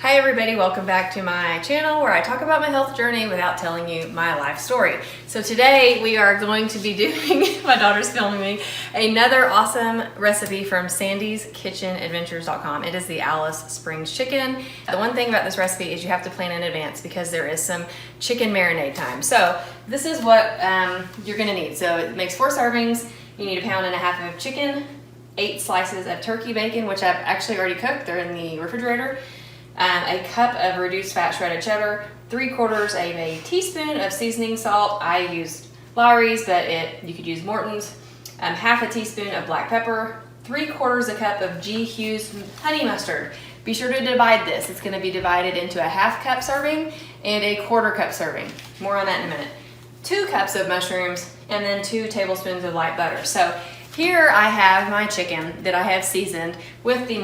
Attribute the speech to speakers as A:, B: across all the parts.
A: Hi everybody, welcome back to my channel where I talk about my health journey without telling you my life story. So today we are going to be doing, my daughter's filming me, another awesome recipe from sandyskitchenadventures.com. It is the Alice Springs chicken. The one thing about this recipe is you have to plan in advance because there is some chicken marinade time. So this is what you're gonna need. So it makes 4 servings. You need 1.5 pounds of chicken, 8 slices of turkey bacon, which I've actually already cooked. They're in the refrigerator. A cup of reduced fat shredded cheddar, 3/4 of a teaspoon of seasoning salt. I used Lawry's, but you could use Morton's. Half a teaspoon of black pepper, 3/4 a cup of G. Hughes honey mustard. Be sure to divide this. It's going to be divided into a 1/2 cup serving and a 1/4 cup serving. More on that in a minute. 2 cups of mushrooms, and then 2 tablespoons of light butter. So here I have my chicken that I have seasoned with the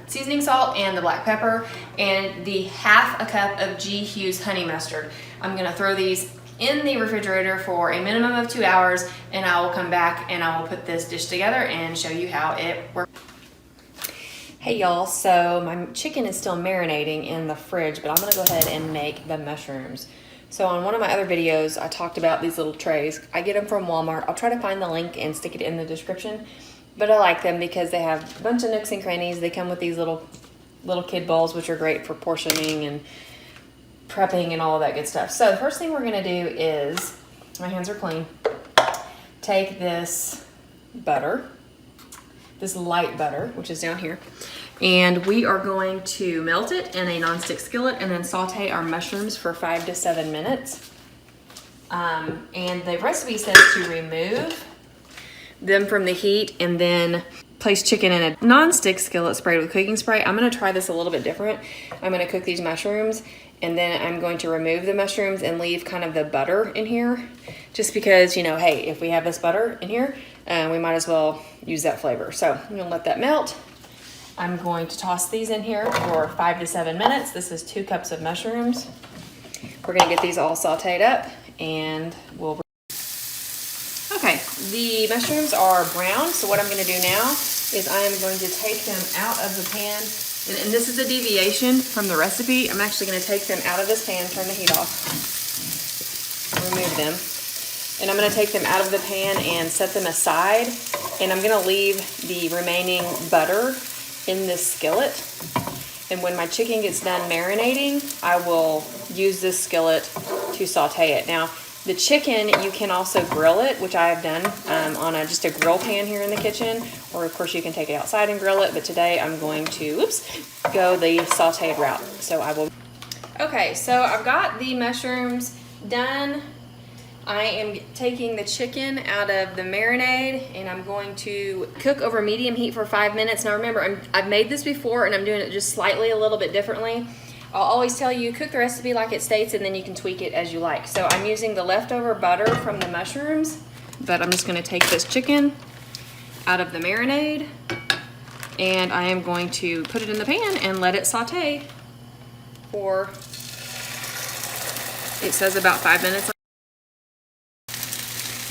A: seasoning salt and the black pepper and the 1/2 cup of G. Hughes honey mustard. I'm gonna throw these in the refrigerator for a minimum of 2 hours, and I will come back and I will put this dish together and show you how it works. Hey y'all, so my chicken is still marinating in the fridge, but I'm gonna go ahead and make the mushrooms. So on one of my other videos, I talked about these little trays. I get them from Walmart. I'll try to find the link and stick it in the description. But I like them because they have a bunch of nooks and crannies. They come with these little kid bowls, which are great for portioning and prepping and all of that good stuff. So the first thing we're gonna do is, my hands are clean, take this butter, this light butter, which is down here, and we are going to melt it in a nonstick skillet and then saute our mushrooms for 5 to 7 minutes. And the recipe says to remove them from the heat and then place chicken in a nonstick skillet sprayed with cooking spray. I'm gonna try this a little bit different. I'm gonna cook these mushrooms and then I'm going to remove the mushrooms and leave kind of the butter in here, just because, you know, hey, if we have this butter in here, we might as well use that flavor. So I'm gonna let that melt. I'm going to toss these in here for 5 to 7 minutes. This is 2 cups of mushrooms. We're gonna get these all sauteed up and we'll... Okay, the mushrooms are brown, so what I'm gonna do now is I am going to take them out of the pan, and this is a deviation from the recipe. I'm actually gonna take them out of this pan, turn the heat off, remove them, and I'm gonna take them out of the pan and set them aside, and I'm gonna leave the remaining butter in this skillet. And when my chicken gets done marinating, I will use this skillet to saute it. Now, the chicken, you can also grill it, which I have done on just a grill pan here in the kitchen, or of course you can take it outside and grill it, but today I'm going to, go the sauteed route. So I will. Okay, so I've got the mushrooms done. I am taking the chicken out of the marinade and I'm going to cook over medium heat for 5 minutes. Now remember, I've made this before and I'm doing it just slightly a little bit differently. I'll always tell you, cook the recipe like it states and then you can tweak it as you like. So I'm using the leftover butter from the mushrooms, but I'm just gonna take this chicken out of the marinade and I am going to put it in the pan and let it saute for, it says about 5 minutes.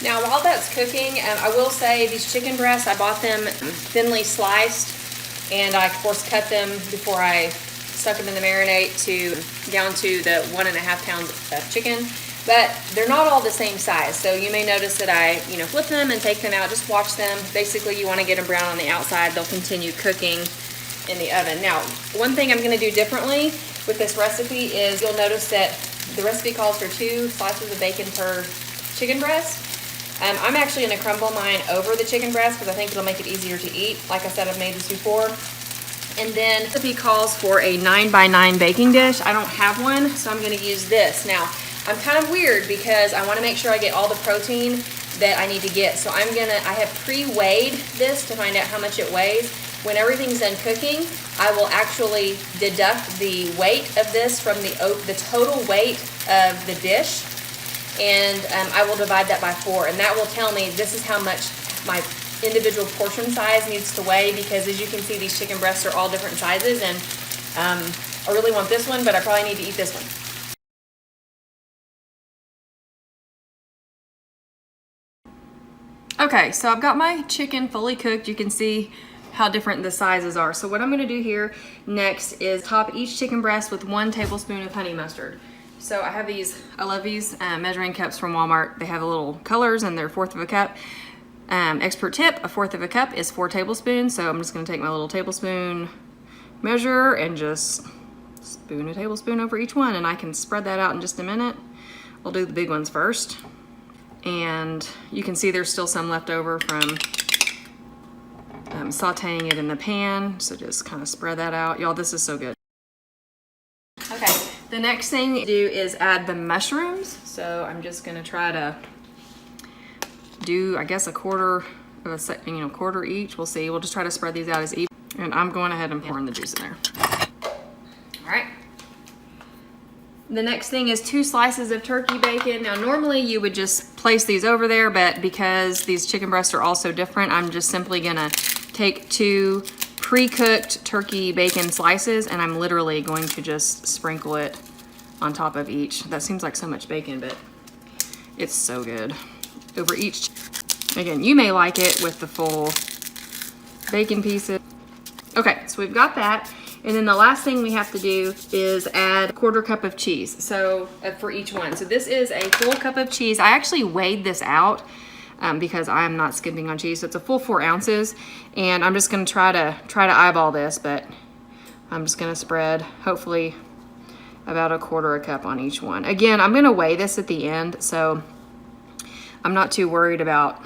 A: Now while that's cooking, I will say these chicken breasts, I bought them thinly sliced, and I of course cut them before I stuck them in the marinade down to the 1.5 pounds of chicken, but they're not all the same size. So you may notice that I flip them and take them out, just watch them. Basically you want to get them brown on the outside. They'll continue cooking in the oven. Now, one thing I'm going to do differently with this recipe is you'll notice that the recipe calls for 2 slices of bacon per chicken breast. I'm actually going to crumble mine over the chicken breast because I think it'll make it easier to eat. Like I said, I've made this before. And then the recipe calls for a 9x9 baking dish. I don't have one, so I'm going to use this. Now, I'm kind of weird because I want to make sure I get all the protein that I need to get. So I have pre-weighed this to find out how much it weighs. When everything's done cooking, I will actually deduct the weight of this from the total weight of the dish. And I will divide that by 4, and that will tell me this is how much my individual portion size needs to weigh, because as you can see, these chicken breasts are all different sizes, and I really want this one, but I probably need to eat this one. Okay, so I've got my chicken fully cooked. You can see how different the sizes are. So what I'm gonna do here next is top each chicken breast with 1 tablespoon of honey mustard. So I have these, I love these measuring cups from Walmart. They have the little colors and they're 1/4 of a cup. Expert tip, 1/4 of a cup is 4 tablespoons. So I'm just gonna take my little tablespoon measure and just spoon a tablespoon over each one, and I can spread that out in just a minute. We'll do the big ones first. And you can see there's still some left over from sauteing it in the pan. So just kind of spread that out. Y'all, this is so good. Okay, the next thing to do is add the mushrooms. So I'm just gonna try to do, I guess, a quarter of a, quarter each. We'll see. We'll just try to spread these out as even. And I'm going ahead and pouring the juice in there. All right. The next thing is 2 slices of turkey bacon. Now, normally you would just place these over there, but because these chicken breasts are all so different, I'm just simply gonna take 2 pre-cooked turkey bacon slices, and I'm literally going to just sprinkle it on top of each. That seems like so much bacon, but it's so good. Over each. Again, you may like it with the full bacon pieces. Okay, so we've got that. And then the last thing we have to do is add 1/4 cup of cheese. So for each one. So this is a full cup of cheese. I actually weighed this out because I'm not skimping on cheese. So it's a full 4 ounces. And I'm just gonna try to eyeball this, but I'm just gonna spread hopefully about 1/4 cup on each one. Again, I'm gonna weigh this at the end, so I'm not too worried about,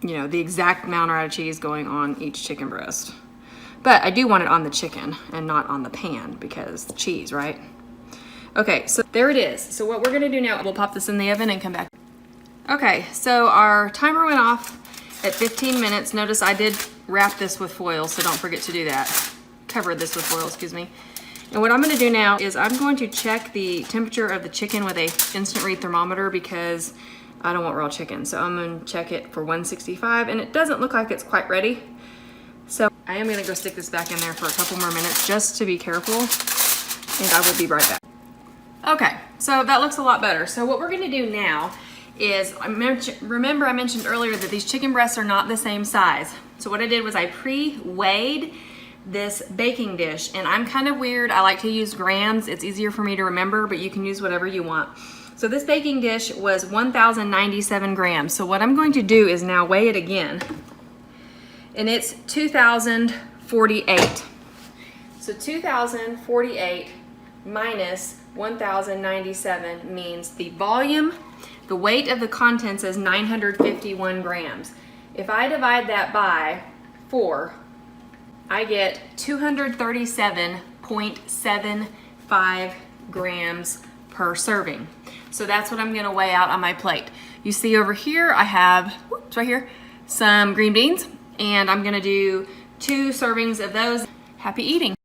A: the exact amount of cheese going on each chicken breast. But I do want it on the chicken and not on the pan because the cheese, right? Okay, so there it is. So what we're gonna do now, we'll pop this in the oven and come back. Okay, so our timer went off at 15 minutes. Notice I did wrap this with foil, so don't forget to do that. Covered this with foil, excuse me. And what I'm gonna do now is I'm going to check the temperature of the chicken with a instant read thermometer because I don't want raw chicken. So I'm gonna check it for 165, and it doesn't look like it's quite ready. So I am gonna go stick this back in there for a couple more minutes just to be careful, and I will be right back. Okay, so that looks a lot better. So what we're gonna do now is, remember I mentioned earlier that these chicken breasts are not the same size. So what I did was I pre-weighed this baking dish, and I'm kind of weird. I like to use grams. It's easier for me to remember, but you can use whatever you want. So this baking dish was 1,097 grams. So what I'm going to do is now weigh it again. And it's 2,048. So 2,048 minus 1,097 means the volume, the weight of the contents is 951 grams. If I divide that by 4, I get 237.75 grams per serving. So that's what I'm gonna weigh out on my plate. You see over here, I have, right here, some green beans. And I'm gonna do 2 servings of those. Happy eating.